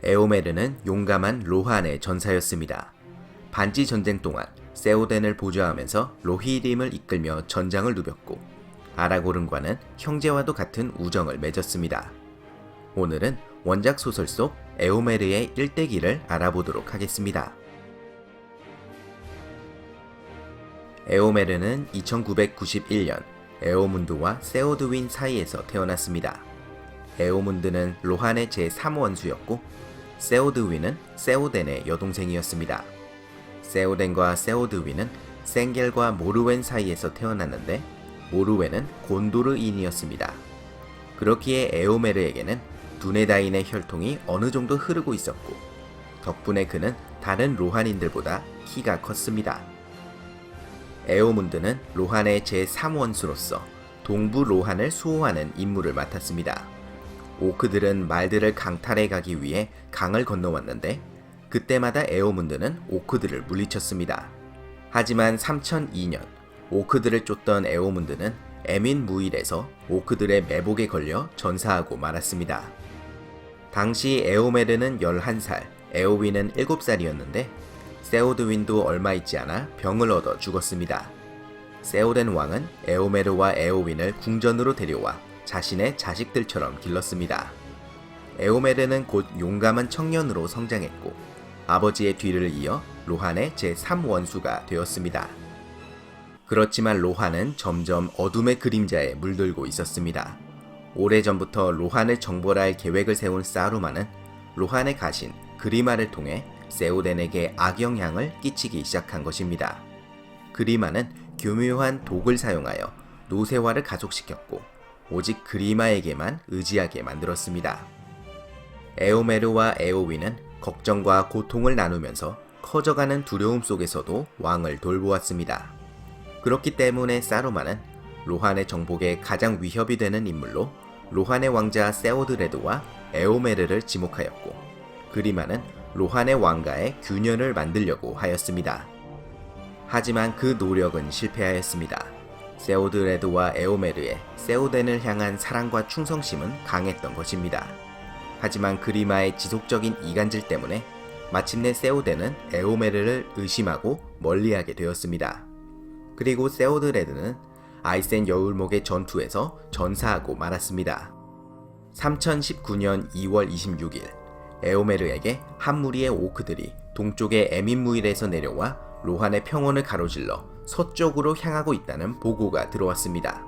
에오메르는 용감한 로한의 전사였습니다. 반지 전쟁 동안 세오덴을 보좌하면서 로히림을 이끌며 전장을 누볐고 아라고른과는 형제와도 같은 우정을 맺었습니다. 오늘은 원작 소설 속 에오메르의 일대기를 알아보도록 하겠습니다. 에오메르는 2991년 에오문드와 세오드윈 사이에서 태어났습니다. 에오문드는 로한의 제3원수였고 세오드윈은 세오덴의 여동생이었습니다. 세오덴과 세오드윈은 생겔과 모르웬 사이에서 태어났는데 모르웬은 곤도르인이었습니다. 그렇기에 에오메르에게는 두네다인의 혈통이 어느 정도 흐르고 있었고 덕분에 그는 다른 로한인들보다 키가 컸습니다. 에오문드는 로한의 제3원수로서 동부 로한을 수호하는 임무를 맡았습니다. 오크들은 말들을 강탈해 가기 위해 강을 건너왔는데 그때마다 에오문드는 오크들을 물리쳤습니다. 하지만 3002년 오크들을 쫓던 에오문드는 에민 무일에서 오크들의 매복에 걸려 전사하고 말았습니다. 당시 에오메르는 11살, 에오윈은 7살이었는데 세오드윈도 얼마 있지 않아 병을 얻어 죽었습니다. 세오덴 왕은 에오메르와 에오윈을 궁전으로 데려와 자신의 자식들처럼 길렀습니다. 에오메르는 곧 용감한 청년으로 성장했고 아버지의 뒤를 이어 로한의 제3원수가 되었습니다. 그렇지만 로한은 점점 어둠의 그림자에 물들고 있었습니다. 오래전부터 로한을 정벌할 계획을 세운 사루만은 로한의 가신 그리마를 통해 세오덴에게 악영향을 끼치기 시작한 것입니다. 그리마는 교묘한 독을 사용하여 노쇠화를 가속시켰고 오직 그리마에게만 의지하게 만들었습니다. 에오메르와 에오윈은 걱정과 고통을 나누면서 커져가는 두려움 속에서도 왕을 돌보았습니다. 그렇기 때문에 사루만은 로한의 정복에 가장 위협이 되는 인물로 로한의 왕자 세오드레드와 에오메르를 지목하였고 그리마는 로한의 왕가의 균열을 만들려고 하였습니다. 하지만 그 노력은 실패하였습니다. 세오드레드와 에오메르의 세오덴을 향한 사랑과 충성심은 강했던 것입니다. 하지만 그리마의 지속적인 이간질 때문에 마침내 세오덴은 에오메르를 의심하고 멀리하게 되었습니다. 그리고 세오드레드는 아이센 여울목의 전투에서 전사하고 말았습니다. 3019년 2월 26일 에오메르에게 한 무리의 오크들이 동쪽의 에민무일에서 내려와 로한의 평원을 가로질러 서쪽으로 향하고 있다는 보고가 들어왔습니다.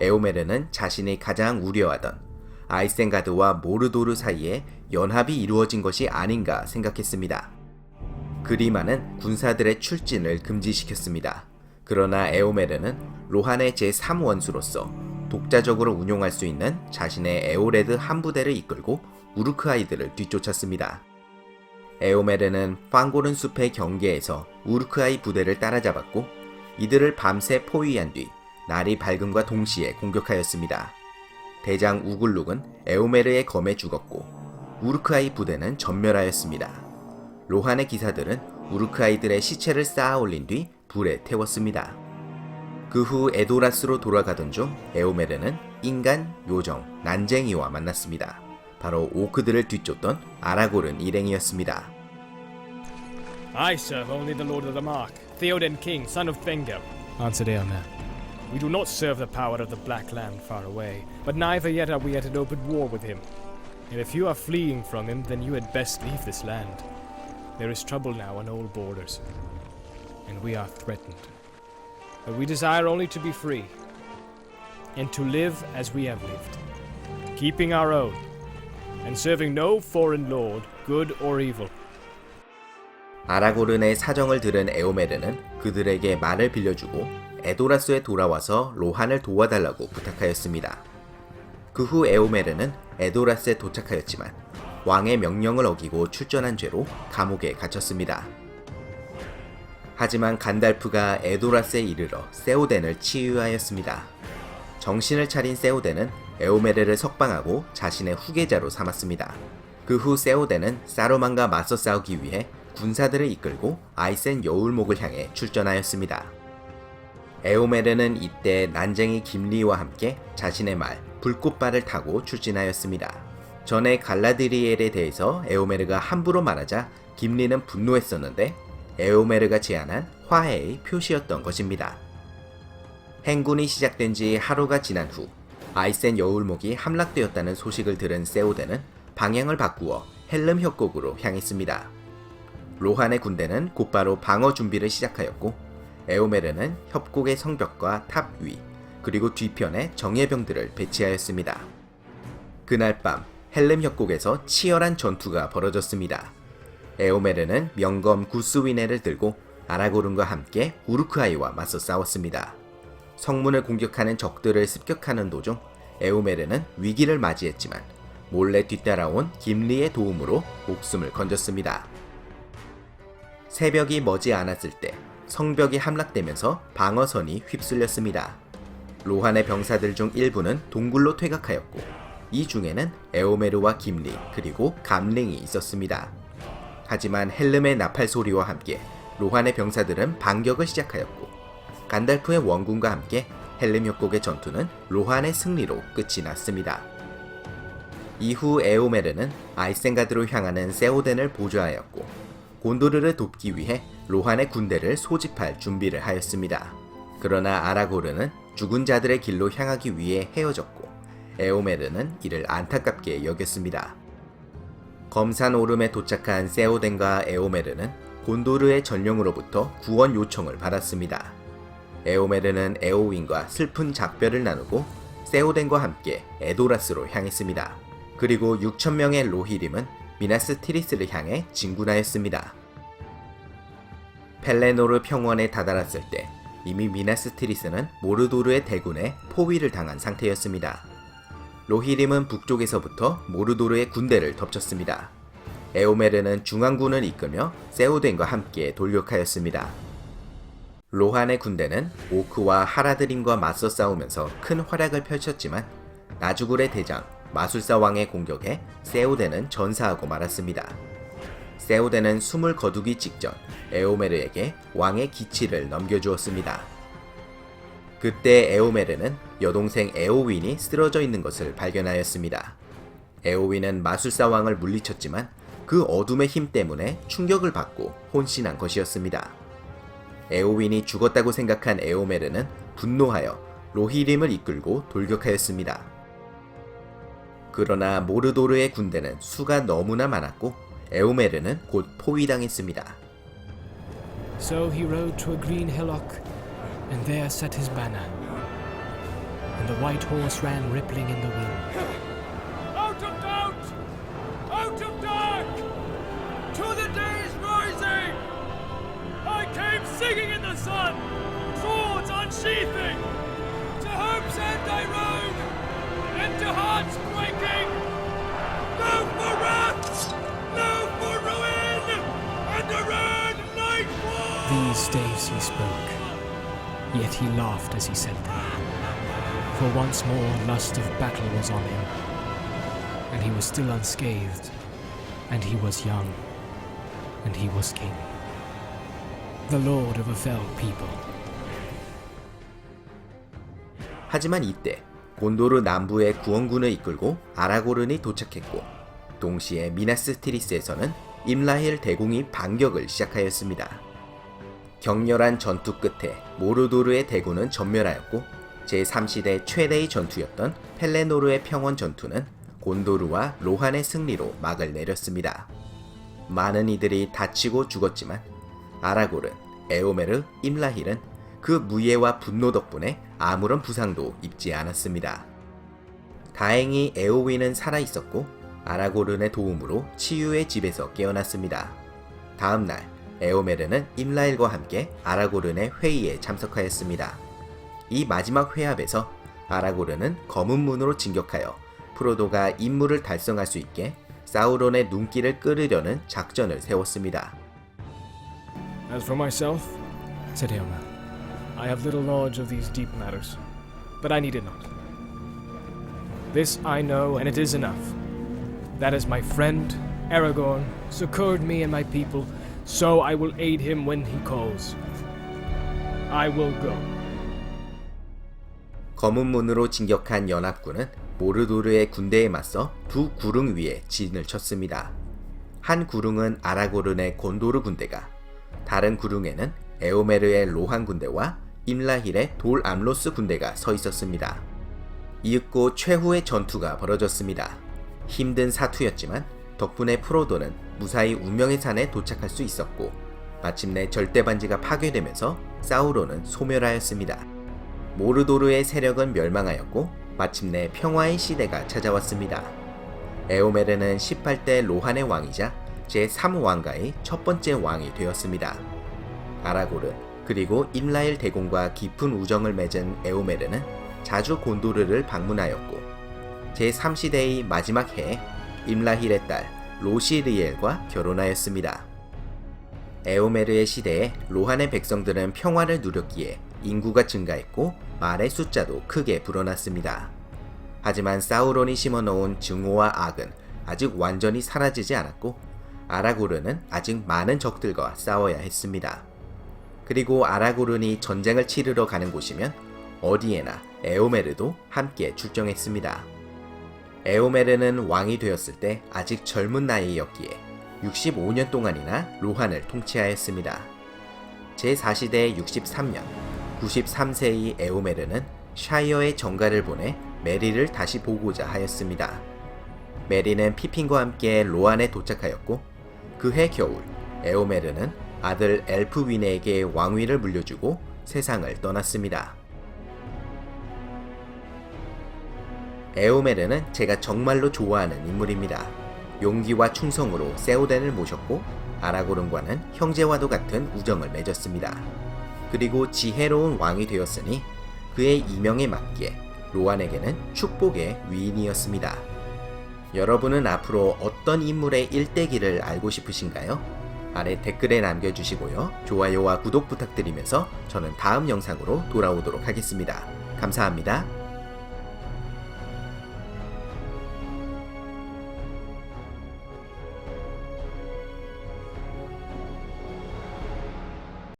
에오메르는 자신이 가장 우려하던 아이센가드와 모르도르 사이에 연합이 이루어진 것이 아닌가 생각했습니다. 그리마는 군사들의 출진을 금지시켰습니다. 그러나 에오메르는 로한의 제3원수로서 독자적으로 운용할 수 있는 자신의 에오레드 한 부대를 이끌고 우르크아이들을 뒤쫓았습니다. 에오메르는 판고른 숲의 경계에서 우르크아이 부대를 따라잡았고 이들을 밤새 포위한 뒤 날이 밝음과 동시에 공격하였습니다. 대장 우글룩은 에오메르의 검에 죽었고 우르크아이 부대는 전멸하였습니다. 로한의 기사들은 우르크아이들의 시체를 쌓아 올린 뒤 불에 태웠습니다. 그 후 에도라스로 돌아가던 중 에오메르는 인간, 요정, 난쟁이와 만났습니다. 바로 오크들을 뒤쫓던 아라고른 일행이었습니다. I serve only the Lord of the Mark, Theoden King, son of Thengel, answered Eomer. We do not serve the power of the Black Land far away, but neither yet are we at an open war with him. And if you are fleeing from him, then you had best leave this land. There is trouble now on all borders, and we are threatened. But we desire only to be free, and to live as we have lived, keeping our own, and serving no foreign lord, good or evil. 아라고른의 사정을 들은 에오메르는 그들에게 말을 빌려주고 에도라스에 돌아와서 로한을 도와달라고 부탁하였습니다. 그 후 에오메르는 에도라스에 도착하였지만 왕의 명령을 어기고 출전한 죄로 감옥에 갇혔습니다. 하지만 간달프가 에도라스에 이르러 세오덴을 치유하였습니다. 정신을 차린 세오덴은 에오메르를 석방하고 자신의 후계자로 삼았습니다. 그 후 세오덴은 사루만과 맞서 싸우기 위해 군사들을 이끌고 아이센 여울목을 향해 출전하였습니다. 에오메르는 이때 난쟁이 김리와 함께 자신의 말 불꽃발을 타고 출진하였습니다. 전에 갈라드리엘에 대해서 에오메르가 함부로 말하자 김리는 분노했었는데 에오메르가 제안한 화해의 표시였던 것입니다. 행군이 시작된 지 하루가 지난 후 아이센 여울목이 함락되었다는 소식을 들은 세오덴은 방향을 바꾸어 헬름 협곡으로 향했습니다. 로한의 군대는 곧바로 방어 준비를 시작하였고 에오메르는 협곡의 성벽과 탑 위, 그리고 뒤편에 정예병들을 배치하였습니다. 그날 밤 헬름 협곡에서 치열한 전투가 벌어졌습니다. 에오메르는 명검 구스위네를 들고 아라고른과 함께 우르크아이와 맞서 싸웠습니다. 성문을 공격하는 적들을 습격하는 도중 에오메르는 위기를 맞이했지만 몰래 뒤따라온 김리의 도움으로 목숨을 건졌습니다. 새벽이 머지 않았을 때 성벽이 함락되면서 방어선이 휩쓸렸습니다. 로한의 병사들 중 일부는 동굴로 퇴각하였고 이 중에는 에오메르와 김리 그리고 감링이 있었습니다. 하지만 헬름의 나팔 소리와 함께 로한의 병사들은 반격을 시작하였고 간달프의 원군과 함께 헬름 협곡의 전투는 로한의 승리로 끝이 났습니다. 이후 에오메르는 아이센가드로 향하는 세오덴을 보좌하였고 곤도르를 돕기 위해 로한의 군대를 소집할 준비를 하였습니다. 그러나 아라고르는 죽은 자들의 길로 향하기 위해 헤어졌고 에오메르는 이를 안타깝게 여겼습니다. 검산 오름에 도착한 세오덴과 에오메르는 곤도르의 전령으로부터 구원 요청을 받았습니다. 에오메르는 에오윈과 슬픈 작별을 나누고 세오덴과 함께 에도라스로 향했습니다. 그리고 6,000명의 로히림은 미나스 티리스를 향해 진군하였습니다. 펠레노르 평원에 다다랐을 때 이미 미나스 티리스는 모르도르의 대군에 포위를 당한 상태였습니다. 로히림은 북쪽에서부터 모르도르의 군대를 덮쳤습니다. 에오메르는 중앙군을 이끌며 세오덴과 함께 돌격하였습니다. 로한의 군대는 오크와 하라드림과 맞서 싸우면서 큰 활약을 펼쳤지만 나주굴의 대장 마술사 왕의 공격에 세오덴은 전사하고 말았습니다. 세오덴은 숨을 거두기 직전 에오메르에게 왕의 기치를 넘겨주었습니다. 그때 에오메르는 여동생 에오윈이 쓰러져 있는 것을 발견하였습니다. 에오윈은 마술사 왕을 물리쳤지만 그 어둠의 힘 때문에 충격을 받고 혼신한 것이었습니다. 에오윈이 죽었다고 생각한 에오메르는 분노하여 로히림을 이끌고 돌격하였습니다. 그러나 모르도르의 군대는 수가 너무나 많았고 에오메르는 곧 포위당했습니다. So he rode to a green hillock, and there set his banner, and the white horse ran rippling in the wind. Out of doubt! Out of dark! To the day's rising! I came singing in the sun, swords unsheathing! To hope's end I rode, and to hearts quaking! No for wrath! No for ruin! And a red night war! These days he spoke, yet he laughed as he said them. For once more lust of battle was on him, and he was still unscathed, and he was young, and he was king, the lord of a fell people. 하지만 이때 곤도르 남부의 구원군을 이끌고 아라고른이 도착했고 동시에 미나스 티리스에서는 임라힐 대공이 반격을 시작하였습니다. 격렬한 전투 끝에 모르도르의 대군은 전멸하였고 제3시대 최대의 전투였던 펠레노르의 평원 전투는 곤도르와 로한의 승리로 막을 내렸습니다. 많은 이들이 다치고 죽었지만 아라고른, 에오메르, 임라힐은 그 무예와 분노 덕분에 아무런 부상도 입지 않았습니다. 다행히 에오윈은 살아있었고 아라고른의 도움으로 치유의 집에서 깨어났습니다. 다음날 에오메르는 임라일과 함께 아라고른의 회의에 참석하였습니다. 이 마지막 회합에서 아라고른은 검은 문으로 진격하여 프로도가 임무를 달성할 수 있게 사우론의 눈길을 끌으려는 작전을 세웠습니다. As for myself, said Eomer, I have little knowledge of these deep matters, but I need it not. This I know, and it is enough. That as my friend, Aragorn, succored me and my people, so I will aid him when he calls. I will go. 검은 문으로 진격한 연합군은 모르도르의 군대에 맞서 두 구릉 위에 진을 쳤습니다. 한 구릉은 아라고른의 곤도르 군대가, 다른 구릉에는 에오메르의 로한 군대와 임라힐의 돌 암로스 군대가 서 있었습니다. 이윽고 최후의 전투가 벌어졌습니다. 힘든 사투였지만 덕분에 프로도는 무사히 운명의 산에 도착할 수 있었고, 마침내 절대반지가 파괴되면서 사우론은 소멸하였습니다. 모르도르의 세력은 멸망하였고 마침내 평화의 시대가 찾아왔습니다. 에오메르는 18대 로한의 왕이자 제3왕가의 첫 번째 왕이 되었습니다. 아라고른 그리고 임라일 대공과 깊은 우정을 맺은 에오메르는 자주 곤도르를 방문하였고, 제3시대의 마지막 해에 임라힐의 딸 로시르이엘과 결혼하였습니다. 에오메르의 시대에 로한의 백성들은 평화를 누렸기에 인구가 증가했고 말의 숫자도 크게 불어났습니다. 하지만 사우론이 심어놓은 증오와 악은 아직 완전히 사라지지 않았고, 아라고른은 아직 많은 적들과 싸워야 했습니다. 그리고 아라고른이 전쟁을 치르러 가는 곳이면 어디에나 에오메르도 함께 출정했습니다. 에오메르는 왕이 되었을 때 아직 젊은 나이였기에 65년 동안이나 로한을 통치하였습니다. 제4시대 63년, 93세의 에오메르는 샤이어의 정가를 보내 메리를 다시 보고자 하였습니다. 메리는 피핀과 함께 로안에 도착하였고, 그해 겨울 에오메르는 아들 엘프위네에게 왕위를 물려주고 세상을 떠났습니다. 에오메르는 제가 정말로 좋아하는 인물입니다. 용기와 충성으로 세오덴을 모셨고 아라고른과는 형제와도 같은 우정을 맺었습니다. 그리고 지혜로운 왕이 되었으니 그의 이명에 맞기에 로안에게는 축복의 위인이었습니다. 여러분은 앞으로 어떤 인물의 일대기를 알고 싶으신가요? 아래 댓글에 남겨주시고요. 좋아요와 구독 부탁드리면서 저는 다음 영상으로 돌아오도록 하겠습니다. 감사합니다.